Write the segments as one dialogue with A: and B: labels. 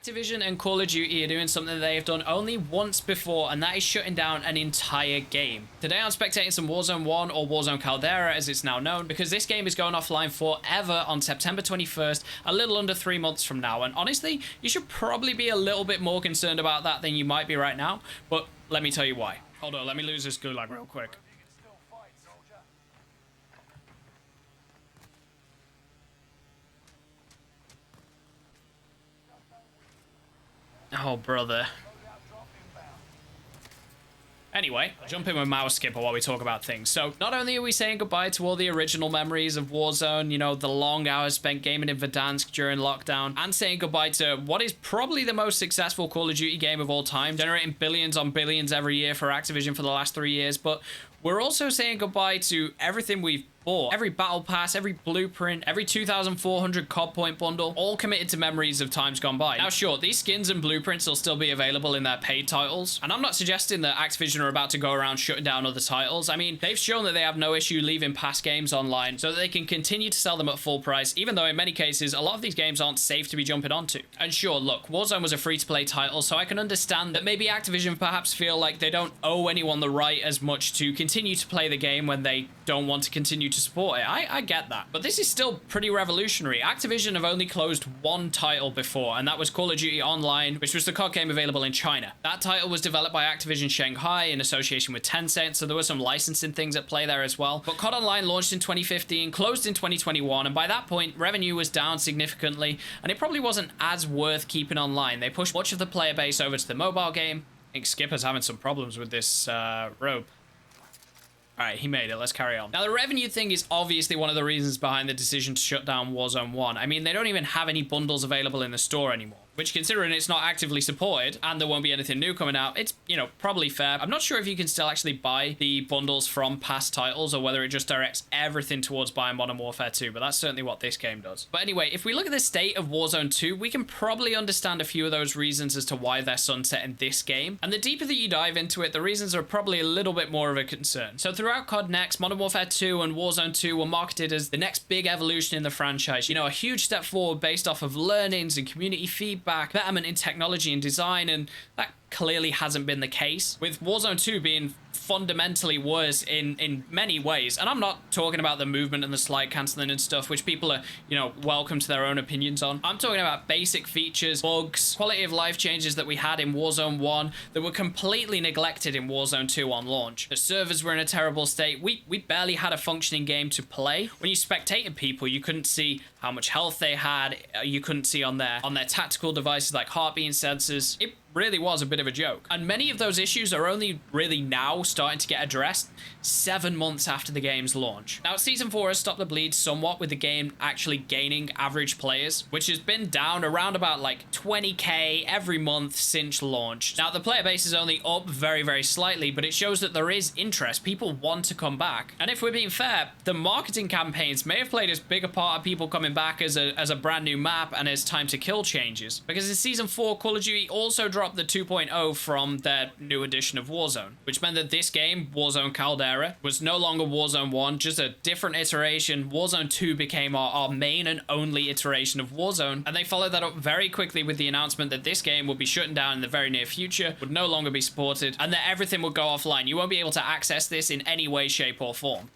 A: Activision and Call of Duty are doing something they have done only once before, and that is shutting down an entire game. Today I'm spectating some Warzone 1, or Warzone Caldera as it's now known, because this game is going offline forever on September 21st, a little under 3 months from now. And honestly, you should probably be a little bit more concerned about that than you might be right now, but let me tell you why. Hold on, let me lose this gulag real quick. Oh, brother. Anyway, I'll jump in with mouse skipper while we talk about things. So, not only are we saying goodbye to all the original memories of Warzone, you know, the long hours spent gaming in Verdansk during lockdown, and saying goodbye to what is probably the most successful Call of Duty game of all time, generating billions on billions every year for Activision for the last 3 years, but we're also saying goodbye to everything we've bought. Every battle pass, every blueprint, every 2,400 COD point bundle, all committed to memories of times gone by. Now sure, these skins and blueprints will still be available in their paid titles, and I'm not suggesting that Activision are about to go around shutting down other titles. I mean, they've shown that they have no issue leaving past games online so that they can continue to sell them at full price, even though in many cases, a lot of these games aren't safe to be jumping onto. And sure, look, Warzone was a free-to-play title, so I can understand that maybe Activision perhaps feel like they don't owe anyone the right as much to continue to play the game when they don't want to continue to support it. I get that. But this is still pretty revolutionary. Activision have only closed one title before, and that was Call of Duty Online, which was the COD game available in China. That title was developed by Activision Shanghai in association with Tencent, so there were some licensing things at play there as well. But COD Online launched in 2015, closed in 2021, and by that point, revenue was down significantly, and it probably wasn't as worth keeping online. They pushed much of the player base over to the mobile game. I think Skipper's having some problems with this rope. Alright, he made it. Let's carry on. Now, the revenue thing is obviously one of the reasons behind the decision to shut down Warzone 1. I mean, they don't even have any bundles available in the store anymore, which, considering it's not actively supported and there won't be anything new coming out, it's, you know, probably fair. I'm not sure if you can still actually buy the bundles from past titles or whether it just directs everything towards buying Modern Warfare 2, but that's certainly what this game does. But anyway, if we look at the state of Warzone 2, we can probably understand a few of those reasons as to why they're sunsetting this game. And the deeper that you dive into it, the reasons are probably a little bit more of a concern. So throughout COD Next, Modern Warfare 2 and Warzone 2 were marketed as the next big evolution in the franchise. You know, a huge step forward based off of learnings and community feedback, betterment in technology and design, and that clearly hasn't been the case, with Warzone 2 being fundamentally worse in many ways. And I'm not talking about the movement and the slide cancelling and stuff, which people are, you know, welcome to their own opinions on. I'm talking about basic features, bugs, quality of life changes that we had in Warzone 1 that were completely neglected in Warzone 2 on launch. The servers were in a terrible state. We barely had a functioning game to play. When you spectated people, you couldn't see how much health they had. You couldn't see on their tactical devices like heartbeat sensors. It really was a bit of a joke. And many of those issues are only really now starting to get addressed 7 months after the game's launch. Now, Season 4 has stopped the bleed somewhat, with the game actually gaining average players, which has been down around about like 20k every month since launch. Now, the player base is only up very, very slightly, but it shows that there is interest. People want to come back. And if we're being fair, the marketing campaigns may have played as big a part of people coming back as a brand new map and as time to kill changes. Because in Season 4, Call of Duty also dropped the 2.0 from their new edition of Warzone, which meant that this game, Warzone Caldera, was no longer Warzone 1, just a different iteration. Warzone 2 became our main and only iteration of Warzone, and they followed that up very quickly with the announcement that this game would be shutting down in the very near future, would no longer be supported, and that everything would go offline. You won't be able to access this in any way, shape, or form.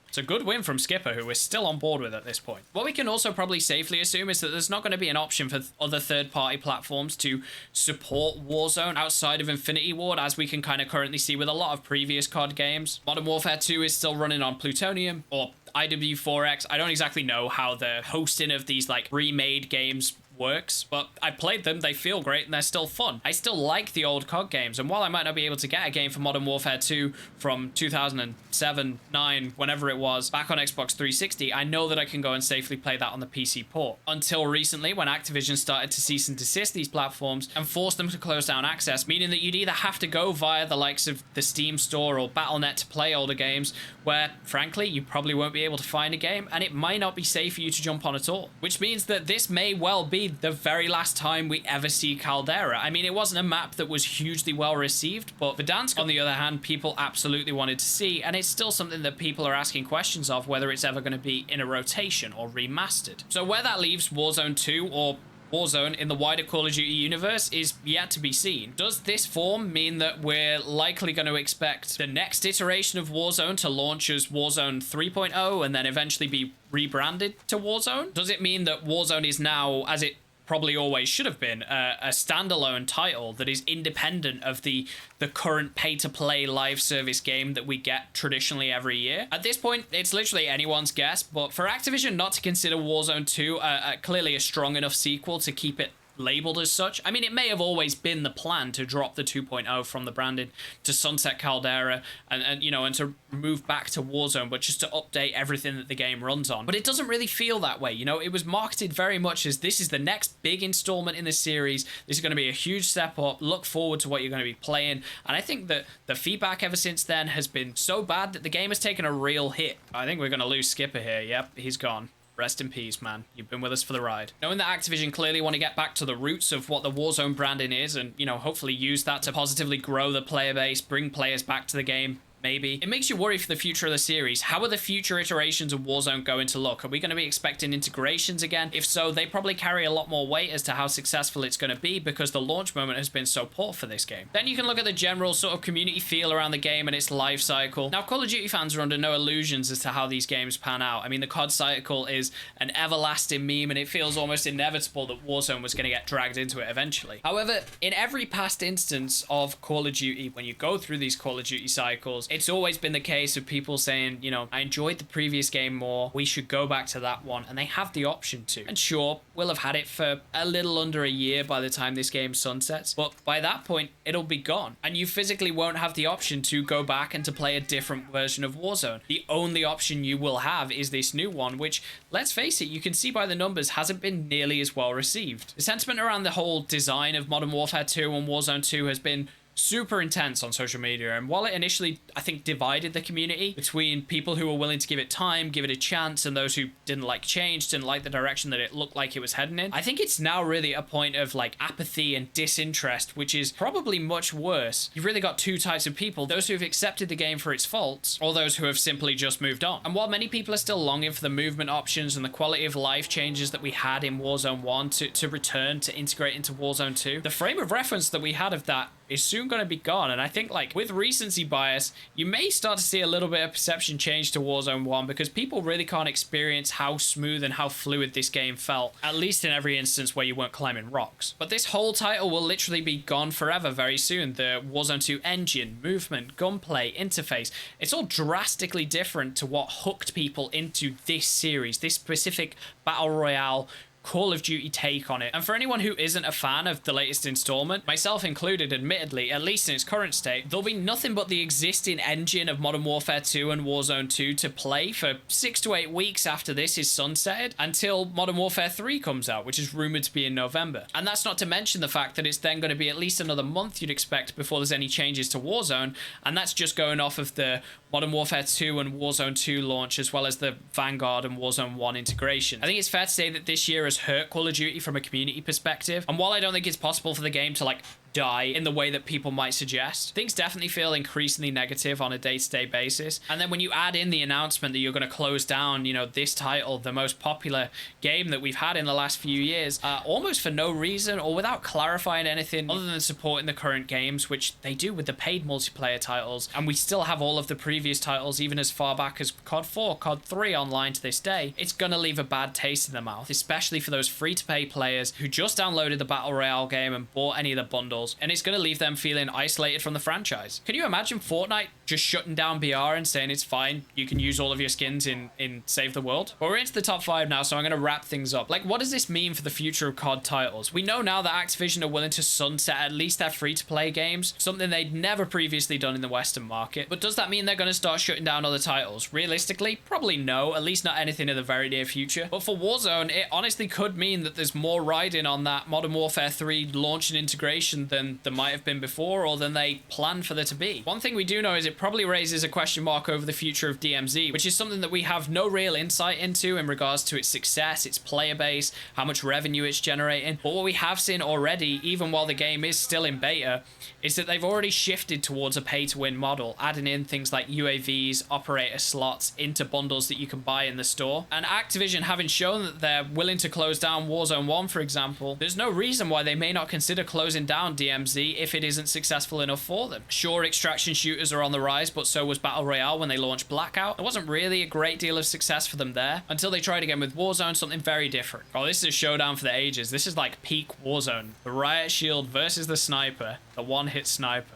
A: It's a good win from Skipper, who we're still on board with at this point. What we can also probably safely assume is that there's not going to be an option for other third-party platforms to support Warzone outside of Infinity Ward, as we can kind of currently see with a lot of previous COD games. Modern Warfare 2 is still running on Plutonium, or IW4X. I don't exactly know how the hosting of these like remade games works, but I played them, they feel great, and they're still fun. I still like the old COD games, and while I might not be able to get a game for Modern Warfare 2 from 2007, 9, whenever it was, back on Xbox 360, I know that I can go and safely play that on the PC port. Until recently, when Activision started to cease and desist these platforms and force them to close down access, meaning that you'd either have to go via the likes of the Steam store or Battle.net to play older games, where, frankly, you probably won't be able to find a game, and it might not be safe for you to jump on at all. Which means that this may well be the very last time we ever see Caldera. I mean, it wasn't a map that was hugely well received, but Verdansk, on the other hand, people absolutely wanted to see, and it's still something that people are asking questions of, whether it's ever going to be in a rotation or remastered. So where that leaves Warzone 2, or Warzone in the wider Call of Duty universe is yet to be seen. Does this form mean that we're likely going to expect the next iteration of Warzone to launch as Warzone 3.0 and then eventually be rebranded to Warzone? Does it mean that Warzone is now, as it probably always should have been, a standalone title that is independent of the current pay-to-play live service game that we get traditionally every year? At this point, it's literally anyone's guess, but for Activision not to consider Warzone 2 clearly a strong enough sequel to keep it labeled as such. I mean, it may have always been the plan to drop the 2.0 from the branding to Sunset Caldera and you know, and to move back to Warzone, but just to update everything that the game runs on. But it doesn't really feel that way. You know, it was marketed very much as this is the next big installment in the series. This is going to be a huge step up. Look forward to what you're going to be playing. And I think that the feedback ever since then has been so bad that the game has taken a real hit. I think we're going to lose Skipper here. Yep, he's gone. Rest in peace, man. You've been with us for the ride. Knowing that Activision clearly want to get back to the roots of what the Warzone branding is and, you know, hopefully use that to positively grow the player base, bring players back to the game, maybe. It makes you worry for the future of the series. How are the future iterations of Warzone going to look? Are we going to be expecting integrations again? If so, they probably carry a lot more weight as to how successful it's going to be because the launch moment has been so poor for this game. Then you can look at the general sort of community feel around the game and its life cycle. Now, Call of Duty fans are under no illusions as to how these games pan out. I mean, the COD cycle is an everlasting meme and it feels almost inevitable that Warzone was going to get dragged into it eventually. However, in every past instance of Call of Duty, when you go through these Call of Duty cycles, it's always been the case of people saying, you know, I enjoyed the previous game more, we should go back to that one, and they have the option to. And sure, we'll have had it for a little under a year by the time this game sunsets, but by that point, it'll be gone, and you physically won't have the option to go back and to play a different version of Warzone. The only option you will have is this new one, which, let's face it, you can see by the numbers, hasn't been nearly as well received. The sentiment around the whole design of Modern Warfare 2 and Warzone 2 has been super intense on social media, and while it initially, I think, divided the community between people who were willing to give it time, give it a chance, and those who didn't like change, didn't like the direction that it looked like it was heading in, I think it's now really a point of like apathy and disinterest, which is probably much worse. You've really got two types of people: those who have accepted the game for its faults, or those who have simply just moved on. And while many people are still longing for the movement options and the quality of life changes that we had in Warzone 1 to return, to integrate into Warzone 2, the frame of reference that we had of that is soon going to be gone. And I think, like, with recency bias, you may start to see a little bit of perception change to Warzone 1 because people really can't experience how smooth and how fluid this game felt, at least in every instance where you weren't climbing rocks. But this whole title will literally be gone forever very soon. The Warzone 2 engine, movement, gunplay, interface, it's all drastically different to what hooked people into this series, this specific Battle Royale Call of Duty take on it. And for anyone who isn't a fan of the latest installment, myself included, admittedly, at least in its current state, there'll be nothing but the existing engine of Modern Warfare 2 and Warzone 2 to play for 6 to 8 weeks after this is sunsetted until Modern Warfare 3 comes out, which is rumored to be in November. And that's not to mention the fact that it's then going to be at least another month you'd expect before there's any changes to Warzone, and that's just going off of the Modern Warfare 2 and Warzone 2 launch, as well as the Vanguard and Warzone 1 integration. I think it's fair to say that this year has hurt Call of Duty from a community perspective, and while I don't think it's possible for the game to, like, die in the way that people might suggest, things definitely feel increasingly negative on a day-to-day basis. And then when you add in the announcement that you're going to close down, you know, this title, the most popular game that we've had in the last few years, almost for no reason or without clarifying anything other than supporting the current games, which they do with the paid multiplayer titles, and we still have all of the previous titles even as far back as COD 4, COD 3 online to this day, it's going to leave a bad taste in the mouth, especially for those free-to-play players who just downloaded the Battle Royale game and bought any of the bundles, and it's going to leave them feeling isolated from the franchise. Can you imagine Fortnite just shutting down BR and saying it's fine, you can use all of your skins in Save the World? Well, we're into the top 5 now, so I'm going to wrap things up. Like, what does this mean for the future of COD titles? We know now that Activision are willing to sunset at least their free-to-play games, something they'd never previously done in the Western market. But does that mean they're going to start shutting down other titles? Realistically, probably no, at least not anything in the very near future. But for Warzone, it honestly could mean that there's more riding on that Modern Warfare 3 launch and integration than there might have been before, or than they planned for there to be. One thing we do know is it probably raises a question mark over the future of DMZ, which is something that we have no real insight into in regards to its success, its player base, how much revenue it's generating. But what we have seen already, even while the game is still in beta, is that they've already shifted towards a pay-to-win model, adding in things like UAVs, operator slots into bundles that you can buy in the store. And Activision, having shown that they're willing to close down Warzone 1, for example, there's no reason why they may not consider closing down DMZ if it isn't successful enough for them. Sure, extraction shooters are on the rise, but so was Battle Royale when they launched Blackout. There wasn't really a great deal of success for them there until they tried again with Warzone, something very different. Oh, this is a showdown for the ages. This is like peak Warzone. The Riot Shield versus the sniper, the one-hit sniper.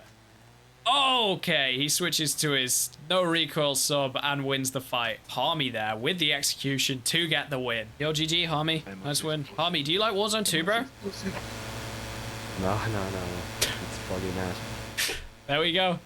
A: Okay, he switches to his no recoil sub and wins the fight. Harmy there with the execution to get the win. Yo, GG, Harmy. Nice win. Harmy, do you like Warzone 2, bro?
B: No. It's probably not.
A: There we go.